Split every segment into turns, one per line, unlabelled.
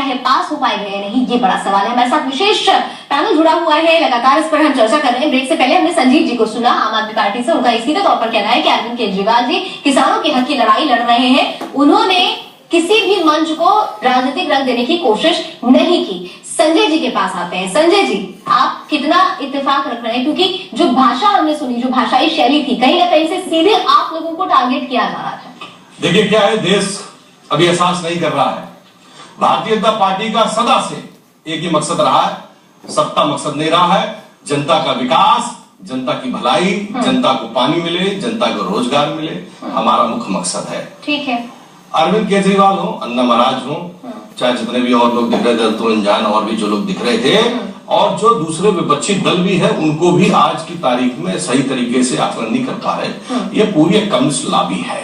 है, पास हो पाएगा या नहीं, ये बड़ा सवाल है। हमारे साथ विशेष पैनल जुड़ा हुआ है, लगातार इस पर हम चर्चा कर रहे हैं। ब्रेक से पहले हमने संजीव जी को सुना आम आदमी पार्टी से। उनका सीधे तौर पर कहना है कि अरविंद केजरीवाल जी किसानों के हक की लड़ाई लड़ रहे हैं, उन्होंने किसी भी मंच को राजनीतिक रंग देने की कोशिश नहीं की। संजय जी के पास आते हैं। संजय जी, आप कितना इत्तेफाक रख रहे हैं, क्योंकि जो भाषा हमने सुनी, जो भाषाई शैली थी, कहीं ना कहीं से सीधे आप लोगों को टारगेट किया जा रहा था।
देखिए क्या है, देश अभी एहसास नहीं कर रहा है। भारतीय जनता पार्टी का सदा से एक ही मकसद रहा है, सत्ता मकसद नहीं रहा है। जनता का विकास, जनता की भलाई, जनता को पानी मिले, जनता को रोजगार मिले, हमारा मुख्य मकसद है।
ठीक है।
अरविंद केजरीवाल हो, अन्ना महाराज हो, चाहे जितने भी और लोग दिख रहे थे, तो इंजान और भी जो लोग दिख रहे थे, और जो दूसरे विपक्षी दल भी है, उनको भी आज की तारीख में सही तरीके से आकलन नहीं कर पा रहे। ये पूरी कम्युनिस्ट लॉबी है।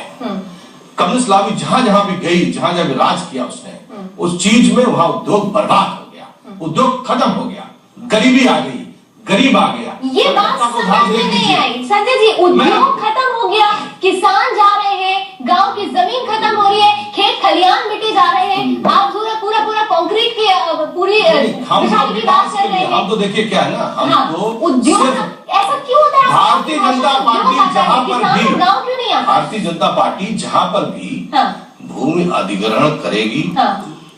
कम्युनिस्ट लॉबी जहां जहां भी गई, जहां जहां भी राज किया उसने, उस चीज में वहां उद्योग बर्बाद हो गया, उद्योग खत्म हो गया, गरीबी आ गई, गरीब आ गया।
ये बात समझ में नहीं आई संजय जी। उद्योग खत्म हो गया, किसान जा रहे हैं, गांव की जमीन खत्म हो रही है, खेत खलियान मिटे जा रहे हैं, आप पूरा कंक्रीट की पूरी
हम
की बात कर रहे हैं।
हम तो देखिए क्या है ना, हम तो
उद्योग ऐसा क्यों होता है?
भारतीय जनता पार्टी जहां पर भी,
गांव क्यों नहीं आता?
भारतीय जनता पार्टी जहां पर भी भूमि अधिग्रहण करेगी,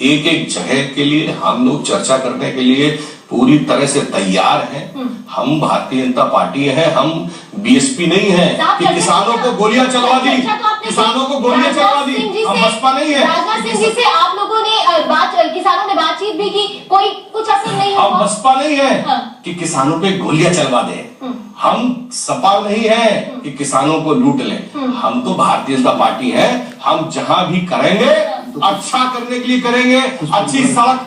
एक एक जगह के लिए हम लोग चर्चा करने के लिए पूरी तरह से तैयार हैं। हम भारतीय जनता पार्टी हैं, हम बीएसपी नहीं है कि किसानों को गोलियां चलवा दी, किसानों को गोलियां चलवा दी। हम बसपा नहीं है।
राजनाथ सिंह जी से आप लोगों ने किसानों ने बातचीत भी की, कोई कुछ असर नहीं हुआ।
हम बसपा नहीं है कि किसानों पे गोलियां चलवा दें। हम सपा नहीं है कि किसानों को लूट लें। हम तो भारतीय जनता पार्टी है। हम जहां भी करेंगे अच्छा करने के लिए करेंगे, अच्छी सड़क,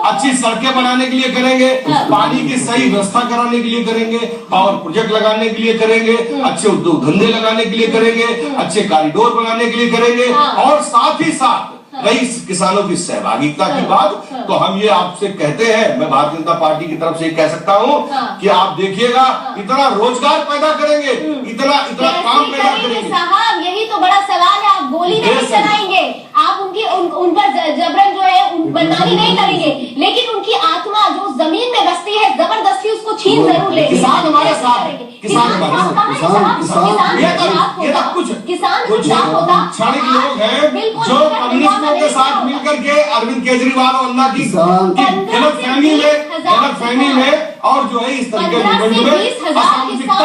अच्छी सड़कें बनाने के लिए करेंगे, पानी की सही व्यवस्था कराने के लिए करेंगे, पावर प्रोजेक्ट लगाने के लिए करेंगे, अच्छे उद्योग धंधे लगाने के लिए करेंगे, अच्छे कॉरिडोर बनाने के लिए करेंगे, और साथ ही साथ रही किसानों की सहभागिता की बात, तो हम ये आपसे कहते हैं, मैं भारतीय जनता पार्टी की तरफ से कह सकता हूँ कि आप देखिएगा, इतना रोजगार पैदा करेंगे, इतना काम पैदा करेंगे।
साहब, यही तो बड़ा सवाल है। आप गोली नहीं चलाएंगे, आप उन पर जबरन जो है बदनामी नहीं करेंगे, लेकिन उनकी आत्मा जो जमीन में बसती है, जबरदस्ती उसको छीन जरूर लेंगे।
किसान हमारे साथ है, किसान
क्षणिक लोग हैं जो
कम्युनिस्टों के साथ मिलकर के अरविंद केजरीवाल और अन्ना की गलतफहमी में और जो है इस तरीके में असामाजिकता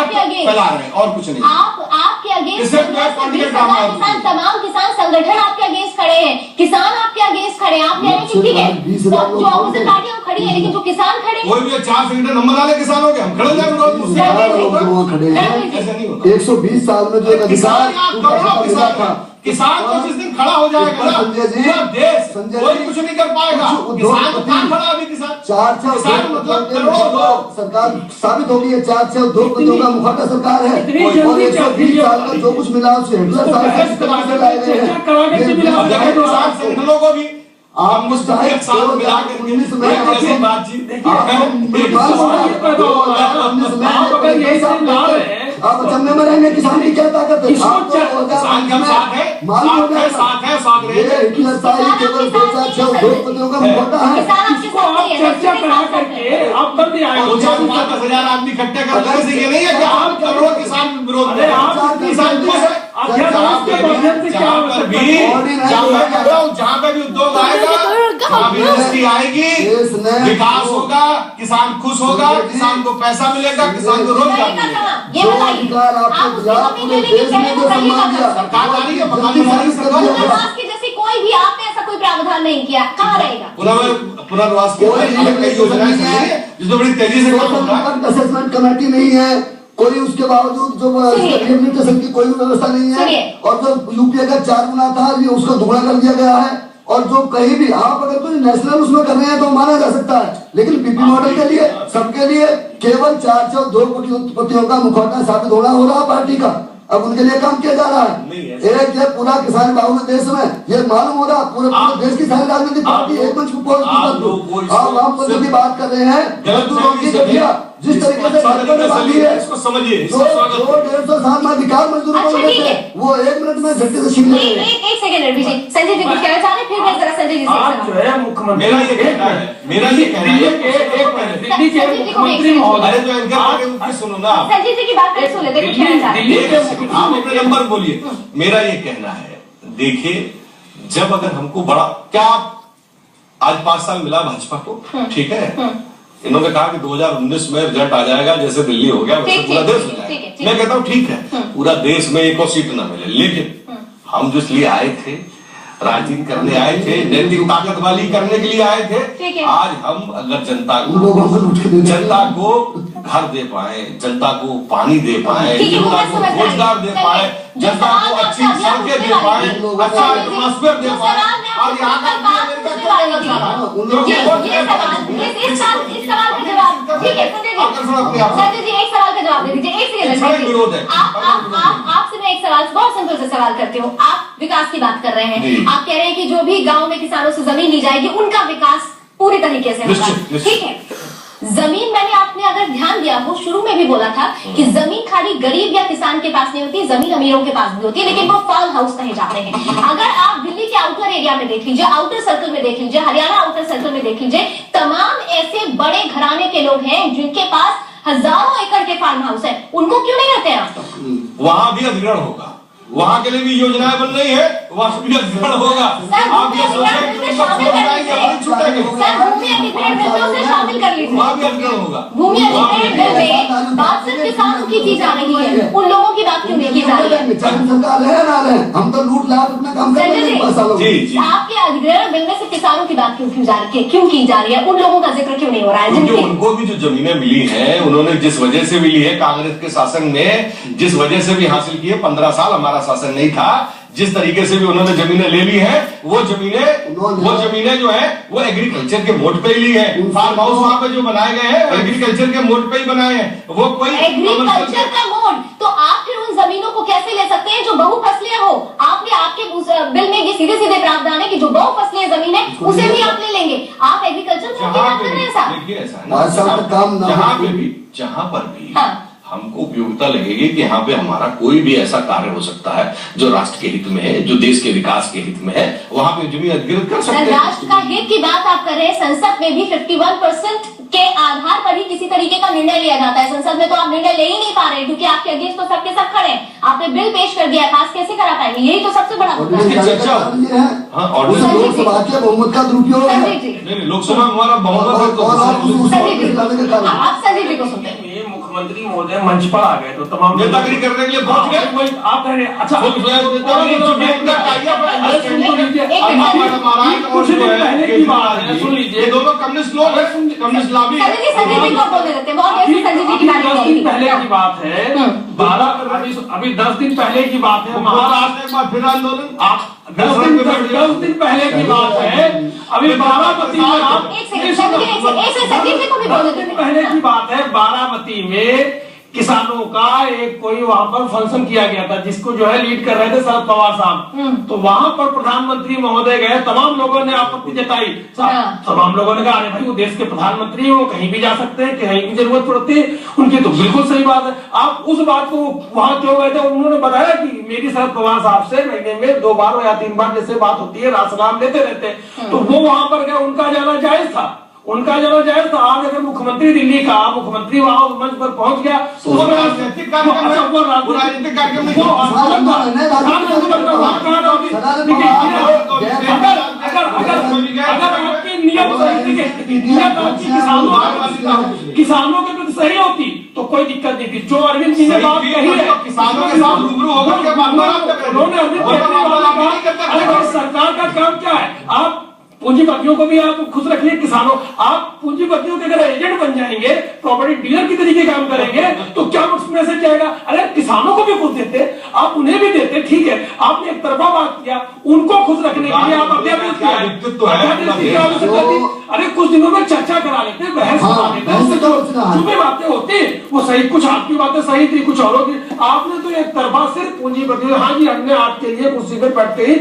फैला रहे हैं, और कुछ नहीं।
आपके अगेंस्ट तमाम किसान संगठन आपके अगेंस्ट खड़े हैं, किसान आपके अगेंस्ट खड़े हैं। आप कह रहे हैं कि ठीक है, जो अपोजिट पार्टियां खड़ी है, लेकिन जो किसान खड़े,
कोई भी 4 संगठन नंबर वाले किसानों के हम खड़े हैं,
खड़े हैं। 120 साल में जो
किसान तो जिस दिन खड़ा हो जाएगा ना, देश कोई कुछ नहीं कर पाएगा। किसान तो कहाँ खड़ा अभी? किसान
4 सरकार साबित हो गई है, 4 उद्योगपतियों का मुखर्दा सरकार है, और 120 साल का जो कुछ मिला उसे हिटलर साल से लाए गए हैं।
किसान संगठनों को भी
आप मुझ चाहे
19 में बातचीत
आप जमने में रहेंगे, किसान की क्या ताकत है? हिटलर साल केवल 2006 उद्योगपतियों का मुखर्दा है।
चर्चा करा करके आप कब भी आए?
10,000 आदमी इकट्ठे करने से ये नहीं है कि आप करोड़ों किसान विरोध में, किसान खुश है। जहाँ पे भी उद्योग आएगा, इंडस्ट्री आएगी, विकास होगा, किसान खुश होगा, किसान को पैसा मिलेगा, किसान को रोजगार मिलेगा।
जैसे कोई भी आपने ऐसा कोई प्रावधान नहीं किया, कहाँ रहेगा?
पुनर्वास की योजनाएं जिसमें बड़ी तेजी से
असेसमेंट कमेटी नहीं है, कोई उसके बावजूद जो रिहेबिलिटेशन की कोई व्यवस्था नहीं है, और जो यूपीए का 4 गुना था ये उसको दुगना कर दिया गया है। और जो कहीं भी आप अगर कोई नेशनल उसमें कर रहे हैं तो माना जा सकता है, लेकिन पीपी मॉडल के लिए सबके लिए केवल 4 उद्योगपतियों का मुखौटा साबित होना हो रहा पार्टी का। अब उनके लिए काम किया जा रहा है। एक ये पूरा किसान बाहुल्य देश में ये मालूम हो रहा, पूरे देश की सारी राजनीतिक पार्टी एक मंच को जो भी बात कर रहे हैं, जिस तरीके से
इसको समझिए,
150 साल में अधिकार मजदूरों को मिले थे, वो 1 मिनट में झटके से छीन ले।
एक सेकंड संजय जी कुछ कहना चाह रहे हैं, फिर मैं जरा
मुख्यमंत्री,
मेरा ये कहना है
दिल्ली के मुख्यमंत्री महोदय,
अरे जो इनके उनकी सुनो ना आप,
संजीव जी की बात करें, सुन लेते, कुछ कहना चाह रहे हैं।
आप अपने नंबर बोलिए। मेरा ये कहना है, देखिए जब अगर हमको बड़ा क्या आज 5 साल मिला भाजपा को, ठीक है, इन्होंने कहा कि 2019 में रिजल्ट आ जाएगा, जैसे दिल्ली हो गया वैसे पूरा देश हो जाएगा। मैं कहता हूँ ठीक है, पूरा देश में एक और सीट न मिले, लेकिन हम जो इसलिए आए थे, राजनीति करने आए थे, नैतिक ताकत वाली करने के लिए आए थे। आज हम अगर जनता को घर दे पाए, जनता को पानी दे पाए, जनता को रोजगार दे पाए, जनता को अच्छी सड़कें दे पाए, अच्छा एटमॉस्फेयर दे पाए, और यहाँ का
आपसे मैं एक सवाल, बहुत सिंपल से सवाल करती हूँ। आप विकास की बात कर रहे हैं, आप कह रहे हैं कि जो भी गांव में किसानों से जमीन ली जाएगी उनका विकास पूरी तरीके से होगा, ठीक है। जमीन, मैंने आपने अगर ध्यान दिया हो, शुरू में भी बोला था कि जमीन खाली गरीब या किसान के पास नहीं होती, जमीन अमीरों के पास भी होती है, लेकिन वो फार्म हाउस कहे जाते हैं। अगर आप दिल्ली के आउटर एरिया में देख लीजिए, आउटर सर्कल में देख लीजिए, हरियाणा आउटर सर्कल में देख लीजिए, तमाम ऐसे बड़े घराने के लोग हैं जिनके पास हजारों एकड़ के फार्म हाउस है, उनको क्यों नहीं रहते हैं आप?
वहां भी अधिग्रहण होगा, वहां के लिए भी योजनाएं बन रही है, वहां भी अधिग्रहण होगा। आप ये सोचें कि शामिल
कर लीजिए,
वहां भी अधिग्रहण होगा।
भूमि अधिग्रहण बिल में बात सिर्फ किसानों की की जा रही है, उन लोगों की बात क्यों नहीं की जा रही है?
सरकार है ना रहे, हम तो लूट लाट अपना काम कर रहे हैं।
जी
आपके अधिग्रहण बिल में से किसानों की बात क्यों की जा रही है? उन लोगों का जिक्र क्यों नहीं हो रहा है?
क्योंकि उनको भी जो जमीनें मिली हैं, उन्होंने जिस वजह से मिली है, कांग्रेस के शासन में जिस वजह से भी हासिल की है, 15 साल हमारा शासन नहीं था, जिस तरीके से भी उन्होंने जमीनें ले ली है, वो जमीनें जो है वो एग्रीकल्चर के मोड पे ही ली है। फार्म हाउस वहां पे जो बनाए गए हैं एग्रीकल्चर के मोड पे ही बनाए हैं, वो कोई
एग्रीकल्चर का मोड। तो आप फिर उन जमीनों को कैसे ले सकते हैं जो बहुफसलीय हो? आपने आपके बिल में ये सीधे सीधे प्रावधान है कि जो बहुफसलीय जमीन है उसे भी आप ले लेंगे। आप एग्रीकल्चर मोड की बात कर रहे हैं साहब?
देखिए ऐसा जहां पर भी हमको उपयोगिता लगेगी कि यहाँ पे हमारा कोई भी ऐसा कार्य हो सकता है जो राष्ट्र के हित में है, जो देश के विकास के हित में है, वहां पे जमीन अधिग्रहण कर सकते हैं।
राष्ट्र का हित की बात आप कर रहे हैं, संसद में भी 51% के आधार पर ही किसी तरीके का निर्णय लिया जाता है। संसद में तो आप निर्णय ले ही नहीं पा रहे, क्योंकि आपके अगेंस्ट तो सबके सब खड़े हैं। आपने बिल पेश कर दिया, पास कैसे करा पाएंगे? यही तो सबसे बड़ा मुद्दा है।
लोकसभा के बहुमत का दुरुपयोग है।
लोकसभा में हमारा बहुमत
आप संजीव जी को सुनते हैं।
मुख्यमंत्री महोदय मंच पर आ गए तो तमाम
नेतागिरी करने के लिए पहुंच गए।
आप कह रहे हैं अच्छा
कुछ दिन पहले
की बात है, सुन लीजिए,
दोनों कम्युनिस्ट लोग हैं, कम्युनिस्ट लॉबी है।
संजीव जी को बोलने देते हैं, बहुत देर से संजीव जी की बात
10 दिन पहले की बात है, 12 अभी 10 दिन पहले की बात है,
महाराष्ट्र में फिर आंदोलन
10 दिन पहले की बात है, अभी बारामती में आप पहले की बात है, बारामती में किसानों का एक कोई वहां पर फंक्शन किया गया था, जिसको जो है लीड कर रहे थे शरद पवार साहब। तो वहां पर प्रधानमंत्री महोदय गए, तमाम लोगों ने आपत्ति जताई, तमाम लोगों ने कहा अरे भाई वो देश के प्रधानमंत्री हो, कहीं भी जा सकते हैं, कहीं की जरूरत पड़ती है उनकी, तो बिल्कुल सही बात है। आप उस बात को वहां क्यों गए थे? उन्होंने बताया कि मेरी शरद पवार साहब से महीने में 2 बार या 3 बार जैसे बात होती है, राशनाम लेते रहते, तो वो वहां पर गए, उनका जाना जायज था, उनका जाना जायज था। आज अगर मुख्यमंत्री दिल्ली का, मुख्यमंत्री वहां उस मंच पर पहुंच गया तो वो राजनीतिक कार्यक्रम किसानों के प्रति सही होती तो कोई दिक्कत नहीं थी। जो अरविंद जी ने बात कही है, किसानों के साथ रूबरू होकर उन्होंने अरविंद केजरीवाल सरकार का काम क्या है? आप पूंजीपतियों को भी आप खुश रखिए, किसानों, आप पूंजीपतियों के अगर एजेंट बन जाएंगे, प्रॉपर्टी डीलर की तरीके काम करेंगे तो क्या मैसेज जाएगा? अरे किसानों को भी खुश देते, आप उन्हें भी देते, ठीक है, आपने एक तरफा बात किया, उनको खुश रखने के लिए आप अध्यादेश किया। अरे कुछ दिनों में चर्चा करा लेते, बहस करा लेते, उससे जो भी बातें होती वो सही, कुछ आपकी बातें सही थी, कुछ औरों की। आपने तो एक तरफा सिर्फ पूंजीपति, हाँ जी हमने आपके लिए कुर्सी पर बैठते ही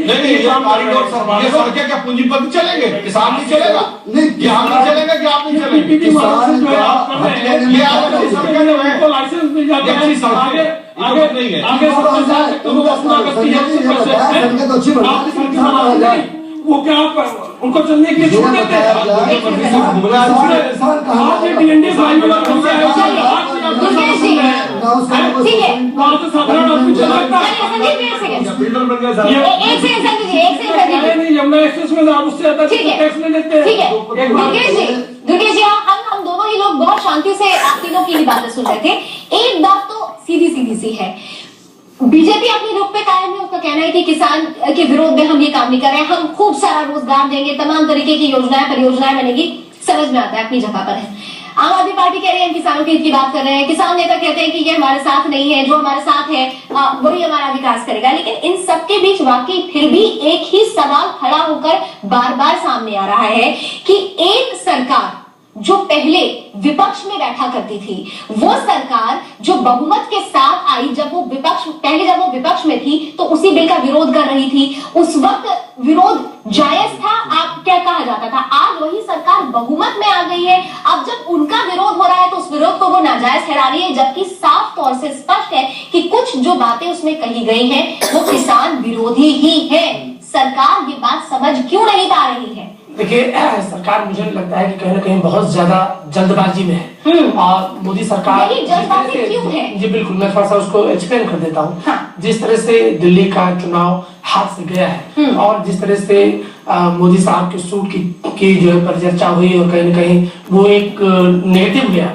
सड़कें क्या पूंजीपति चलेंगे, किसान नहीं चलेगा, ये हम नहीं चलेंगे कि आप नहीं चलेंगे।
लाइसेंस मिल जाता है, आगे नहीं है, वो क्या उनको चलने के लिए छोड़ देते हैं? आज ये डीएनडी फाइल वाला हो गया है,
दुर्गेश जी, ठीक है,
वहाँ तो साधारण आदमी चल सकता है।
बिल्डर बन गया
एक सेकंड संजय जी, एक सेकंड संजय जी।
नहीं, यमुना एक्सप्रेस में आप उससे ज्यादा
ठीक है,
टैक्स ले लेते हैं।
ठीक है, दुर्गेश जी, हम दोनों ही लोग बहुत शांति से आप तीनों की ही बातें सुन रहे थे। एक बात तो सीधी सीधी सी है, बीजेपी अपने रुख पे कायम है। उसका कहना है कि किसान के विरोध में हम ये काम नहीं कर रहे हैं, हम खूब सारा रोजगार देंगे, तमाम तरीके की योजनाएं परियोजनाएं बनेगी। समझ में आता है, अपनी जगह पर है। आम आदमी पार्टी कह रही है हम किसानों के हित की बात कर रहे हैं, किसान नेता कहते हैं कि ये हमारे साथ नहीं है, जो हमारे साथ है वही हमारा विकास करेगा। लेकिन इन सबके बीच वाकई फिर भी एक ही सवाल खड़ा होकर बार बार सामने आ रहा है कि एक सरकार जो पहले विपक्ष में बैठा करती थी, वो सरकार जो बहुमत के साथ आई, जब वो विपक्ष में थी तो उसी बिल का विरोध कर रही थी। उस वक्त विरोध जायज था, आप क्या कहा जाता था। आज वही सरकार बहुमत में आ गई है, अब जब उनका विरोध हो रहा है तो उस विरोध को वो नाजायज ठहरा रही है, जबकि साफ तौर से स्पष्ट है कि कुछ जो बातें उसमें कही गई हैं वो किसान विरोधी ही है। सरकार ये बात समझ क्यों नहीं पा रही है?
देखिए, सरकार मुझे लगता है कि कहीं ना कहीं बहुत ज्यादा जल्दबाजी में है और मोदी सरकार
जल्दबाजी क्यों है?
जी बिल्कुल, मैं थोड़ा सा उसको एक्सप्लेन कर देता हूँ।
हाँ।
जिस तरह से दिल्ली का चुनाव हाथ से गया है और जिस तरह से मोदी साहब के सूट की जो है परिचर्चा हुई और कहीं ना कहीं वो एक नेगेटिव गया,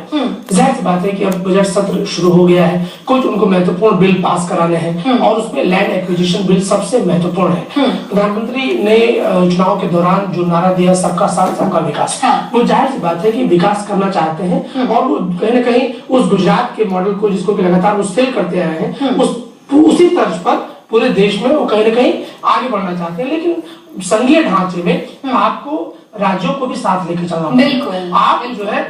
जाहिर सी बात है कि अब बजट सत्र शुरू हो गया है, कुछ उनको महत्वपूर्ण बिल पास कराने हैं और उसमें लैंड एक्विजिशन बिल सबसे महत्वपूर्ण है। प्रधानमंत्री ने चुनाव के दौरान जो नारा दिया सबका साथ सबका विकास, वो जाहिर सी बात है कि विकास करना चाहते हैं और वो कहीं ना कहीं उस गुजरात के मॉडल को जिसको कि लगातार वो सेल करते आए हैं, उसी तर्ज पर पूरे देश में वो कहीं ना कहीं आगे बढ़ना चाहते हैं। लेकिन संघीय ढांचे में आपको राज्यों को भी साथ लेकर चलना
बिल्कुल।
आप जो है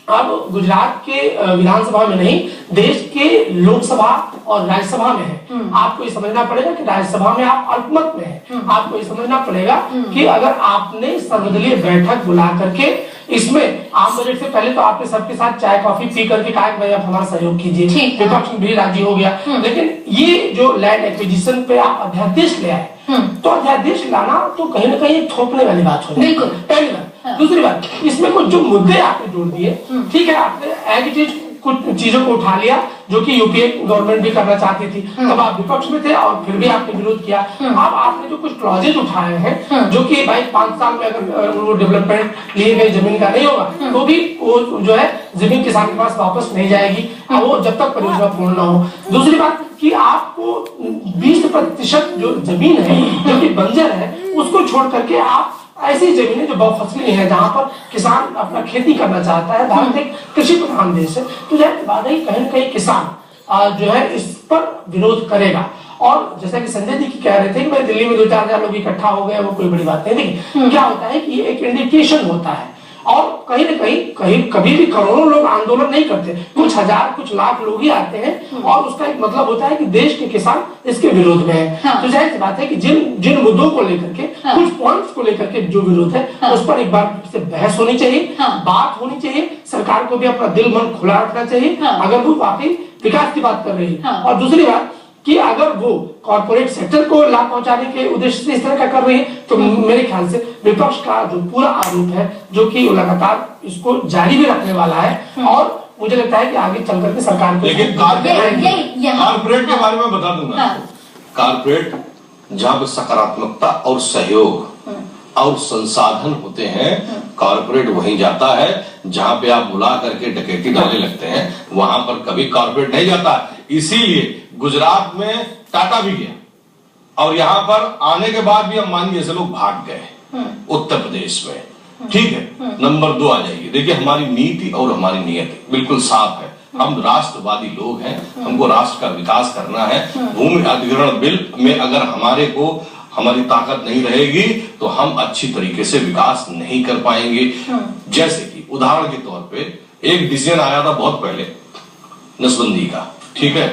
अब गुजरात के विधानसभा में नहीं, देश के लोकसभा और राज्यसभा में है। आपको ये समझना पड़ेगा कि राज्यसभा में आप अल्पमत में है। आपको ये समझना पड़ेगा कि अगर आपने सर्वदलीय बैठक बुला करके इसमें आम बजट से पहले तो आपने सबके साथ चाय कॉफी पी करके कहा कि भाई आप हमारा सहयोग कीजिए, विपक्ष भी राजी हो गया। लेकिन ये जो लैंड एक्विजिशन पे आप अध्यादेश ले आए, तो अध्यादेश लाना तो कहीं ना कहीं थोपने वाली बात हो रही है, पहली बात। दूसरी बात, इसमें कुछ जो मुद्दे आपने जोड़ दिए, ठीक है, आपने एग्रीटेज कुछ चीजों को उठा लिया जो कि यूपीए गवर्नमेंट भी करना चाहती थी, तब आप विपक्ष में थे और फिर भी आपने विरोध किया। अब आपने जो कुछ क्लॉजेज उठाए हैं जो कि भाई 5 साल में अगर वो डेवलपमेंट लिए गई जमीन का नहीं होगा तो भी वो जो है जमीन किसान के पास वापस नहीं जाएगी और वो जब तक परियोजना पूर्ण न हो। दूसरी बात कि आपको 20% जो जमीन है जो कि बंजर है उसको छोड़ करके आप ऐसी जमीनें जो बहुफसली है जहां पर किसान अपना खेती करना चाहता है, भारत एक कृषि प्रधान देश है, तो जाहिर बात है कहीं न कहीं किसान जो है इस पर विरोध करेगा। और जैसा कि संजय जी की कह रहे थे कि भाई दिल्ली में 2-4 हजार लोग इकट्ठा हो गए, वो कोई बड़ी बात नहीं। लेकिन क्या होता है कि ये एक इंडिकेशन होता है और कहीं न कहीं कभी भी करोड़ों लोग आंदोलन नहीं करते, कुछ हजार कुछ लाख लोग ही आते हैं और उसका एक मतलब होता है कि देश के किसान इसके विरोध में है। तो जाहिर सी बात है कि जिन मुद्दों को लेकर के कुछ पॉइंट्स को लेकर के जो विरोध है उस पर एक बार से बहस होनी चाहिए, बात होनी चाहिए, सरकार को भी अपना दिल मन खुला रखना चाहिए अगर वो वाकई विकास की बात कर रही है। और दूसरी बात कि अगर वो कॉर्पोरेट सेक्टर को लाभ पहुंचाने के उद्देश्य से इस तरह का कर रही है तो मेरे ख्याल से विपक्ष का जो पूरा आरोप है जो कि लगातार इसको जारी भी रखने वाला है और मुझे लगता है कि आगे चल करके सरकार को।
लेकिन कॉर्पोरेट के बारे में बता दूंगा, कॉर्पोरेट जहां पर सकारात्मकता और सहयोग और संसाधन होते हैं, कॉर्पोरेट वहीं जाता है। जहां पे आप बुला करके डकैती डालने लगते हैं वहां पर कभी कॉर्पोरेट नहीं जाता। इसीलिए गुजरात में टाटा भी गया और यहां पर आने के बाद भी अंबानी जैसे लोग भाग गए उत्तर प्रदेश में। ठीक है, नंबर 2 आ जाइए। देखिए हमारी नीति और हमारी नियत बिल्कुल साफ है, हम राष्ट्रवादी लोग हैं, हमको राष्ट्र का विकास करना है। भूमि अधिग्रहण बिल में अगर हमारी ताकत नहीं रहेगी तो हम अच्छी तरीके से विकास नहीं कर पाएंगे। जैसे कि उदाहरण के तौर पे एक डिसीजन आया था बहुत पहले नसबंदी का, ठीक है,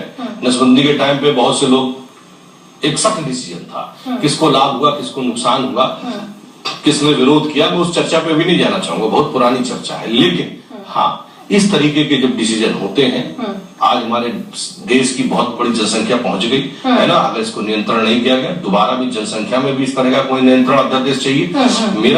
नसबंदी के टाइम पे बहुत से लोग, एक सख्त डिसीजन था, किसको लाभ हुआ किसको नुकसान हुआ, किसने विरोध किया, मैं उस चर्चा पे भी नहीं जाना चाहूंगा, बहुत पुरानी चर्चा है। लेकिन हाँ, इस तरीके के जब डिसीजन होते हैं आज हमारे देश की बहुत बड़ी जनसंख्या पहुंच गई है ना। अगर इसको नियंत्रण नहीं किया गया, दोबारा भी जनसंख्या में भी इस तरह का कोई नियंत्रण अध्यादेश चाहिए। मेरा